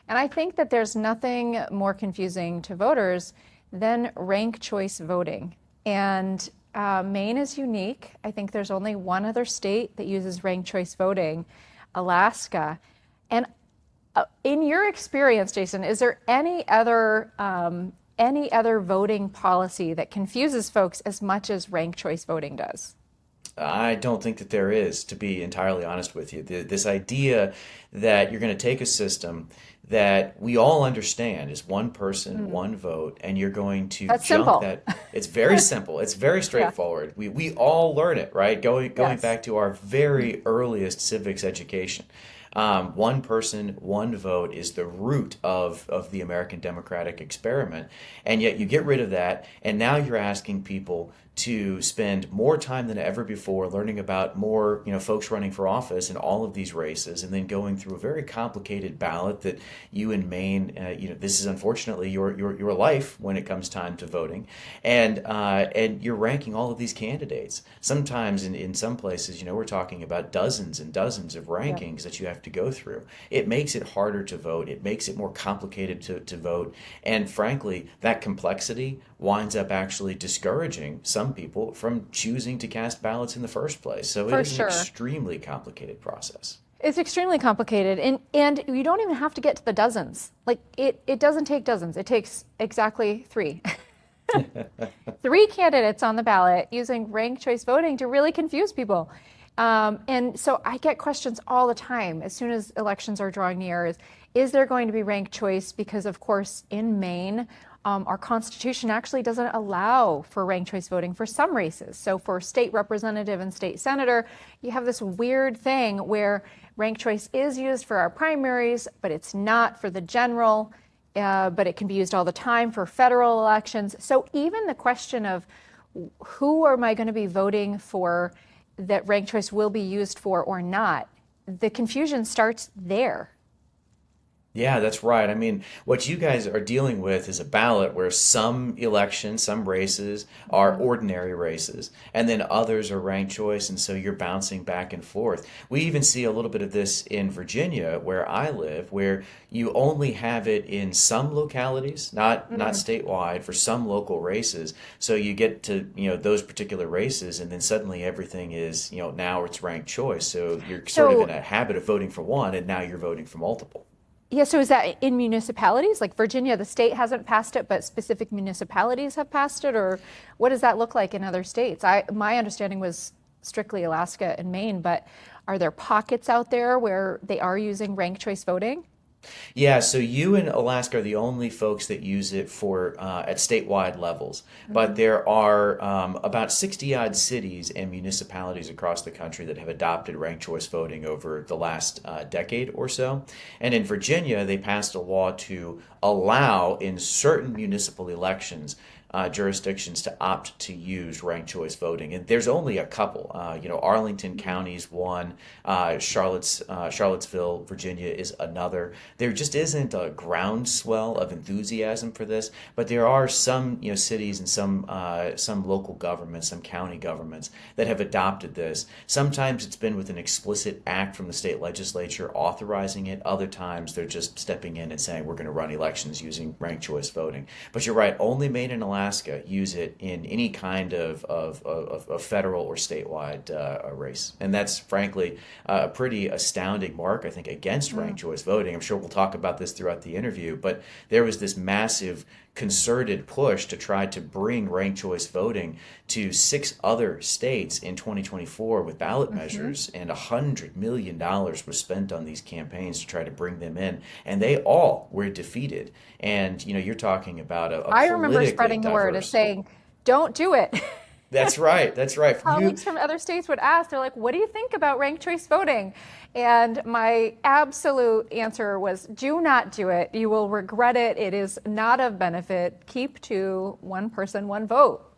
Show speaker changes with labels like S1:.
S1: And I think that there's nothing more confusing to voters than ranked choice voting. And Maine is unique. I think there's only one other state that uses ranked choice voting, Alaska. And in your experience, Jason, is there any other voting policy that confuses folks as much as ranked choice voting does?
S2: I don't think that there is, to be entirely honest with you. This idea that you're going to take a system that we all understand is one person,
S1: Mm,
S2: one vote, and you're going to
S1: that's
S2: junk
S1: simple.
S2: that. It's very simple. It's very
S1: Yeah.
S2: straightforward. We all learn it, right? Going
S1: Yes.
S2: back to our very earliest civics education. One person, one vote is the root of the American democratic experiment. And yet you get rid of that, and now you're asking people to spend more time than ever before learning about more, folks running for office in all of these races, and then going through a very complicated ballot that you in Maine, this is unfortunately your life when it comes time to voting, and you're ranking all of these candidates. Sometimes in some places, we're talking about dozens and dozens of
S1: Yeah.
S2: rankings that you have to go through. It makes it harder to vote. It makes it more complicated to vote, and frankly, that complexity winds up actually discouraging some people from choosing to cast ballots in the first place. So it
S1: For
S2: is an
S1: sure.
S2: extremely complicated process.
S1: It's extremely complicated, and you don't even have to get to the dozens. Like it doesn't take dozens. It takes exactly three. Three candidates on the ballot using ranked choice voting to really confuse people. And so I get questions all the time as soon as elections are drawing near is there going to be ranked choice? Because of course in Maine, our Constitution actually doesn't allow for ranked choice voting for some races. So for state representative and state senator, you have this weird thing where ranked choice is used for our primaries, but it's not for the general. But it can be used all the time for federal elections. So even the question of who am I going to be voting for that ranked choice will be used for or not, the confusion starts there.
S2: Yeah, that's right. I mean, what you guys are dealing with is a ballot where some elections, some races are
S1: Mhm.
S2: ordinary races, and then others are ranked choice, and so you're bouncing back and forth. We even see a little bit of this in Virginia, where I live, where you only have it in some localities, not
S1: Mm.
S2: statewide, for some local races. So you get to, those particular races, and then suddenly everything is, now it's ranked choice. So you're sort of in
S1: So,
S2: a habit of voting for one, and now you're voting for multiple.
S1: yeah, so is that in municipalities? Like Virginia, the state hasn't passed it, but specific municipalities have passed it? Or what does that look like in other states? My understanding was strictly Alaska and Maine, but are there pockets out there where they are using ranked choice voting?
S2: Yeah, so you and Alaska are the only folks that use it for at statewide levels, but
S1: Mhm.
S2: there are about 60 odd cities and municipalities across the country that have adopted ranked choice voting over the last decade or so. And in Virginia, they passed a law to allow in certain municipal elections jurisdictions to opt to use ranked choice voting, and there's only a couple. Arlington County's one, Charlottesville, Virginia is another. There just isn't a groundswell of enthusiasm for this, but there are some cities and some local governments, some county governments that have adopted this. Sometimes it's been with an explicit act from the state legislature authorizing it. Other times they're just stepping in and saying we're going to run elections using ranked choice voting. But you're right, only Maine and Alaska use it in any kind of federal or statewide race. And that's frankly a pretty astounding mark, I think, against
S1: Mm.
S2: ranked choice voting. I'm sure we'll talk about this throughout the interview, but there was this massive concerted push to try to bring ranked choice voting to six other states in 2024 with ballot
S1: Mhm.
S2: measures, and $100 million was spent on these campaigns to try to bring them in, and they all were defeated. And you're talking about a
S1: I remember
S2: politically
S1: spreading the word as
S2: diverse.
S1: saying, don't do it.
S2: That's right. That's right. You
S1: Colleagues from other states would ask, they're like, what do you think about ranked choice voting? And my absolute answer was, do not do it. You will regret it. It is not of benefit. Keep to one person, one vote.